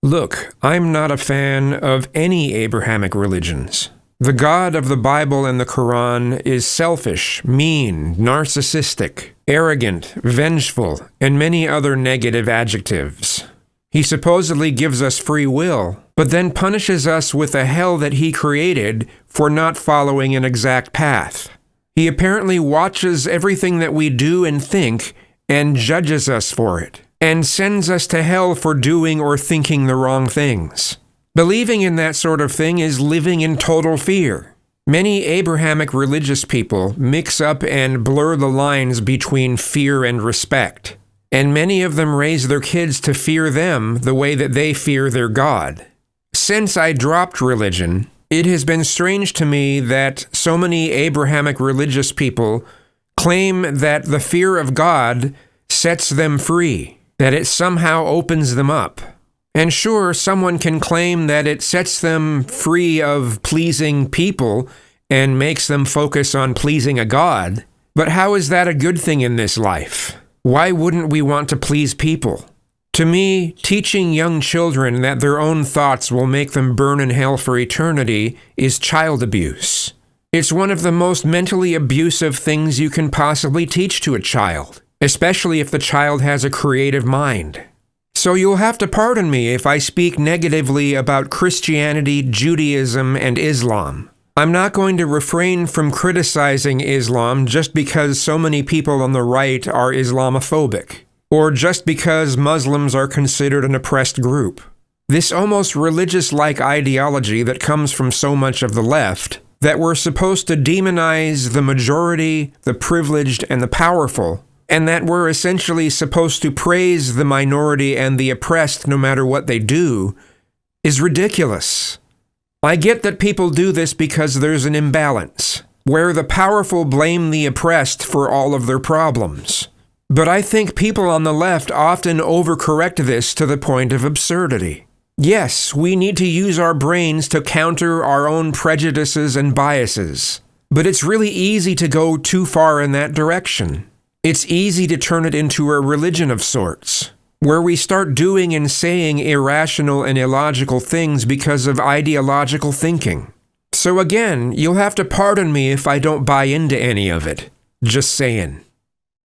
Look, I'm not a fan of any Abrahamic religions. The God of the Bible and the Quran is selfish, mean, narcissistic, arrogant, vengeful, and many other negative adjectives. He supposedly gives us free will, but then punishes us with a hell that he created for not following an exact path. He apparently watches everything that we do and think and judges us for it, and sends us to hell for doing or thinking the wrong things. Believing in that sort of thing is living in total fear. Many Abrahamic religious people mix up and blur the lines between fear and respect, and many of them raise their kids to fear them the way that they fear their God. Since I dropped religion, it has been strange to me that so many Abrahamic religious people claim that the fear of God sets them free, that it somehow opens them up. And sure, someone can claim that it sets them free of pleasing people and makes them focus on pleasing a God, but how is that a good thing in this life? Why wouldn't we want to please people? To me, teaching young children that their own thoughts will make them burn in hell for eternity is child abuse. It's one of the most mentally abusive things you can possibly teach to a child, especially if the child has a creative mind. So you'll have to pardon me if I speak negatively about Christianity, Judaism, and Islam. I'm not going to refrain from criticizing Islam just because so many people on the right are Islamophobic, or just because Muslims are considered an oppressed group. This almost religious-like ideology that comes from so much of the left, that we're supposed to demonize the majority, the privileged, and the powerful, and that we're essentially supposed to praise the minority and the oppressed no matter what they do, is ridiculous. I get that people do this because there's an imbalance, where the powerful blame the oppressed for all of their problems. But I think people on the left often overcorrect this to the point of absurdity. Yes, we need to use our brains to counter our own prejudices and biases, but it's really easy to go too far in that direction. It's easy to turn it into a religion of sorts, where we start doing and saying irrational and illogical things because of ideological thinking. So again, you'll have to pardon me if I don't buy into any of it. Just saying.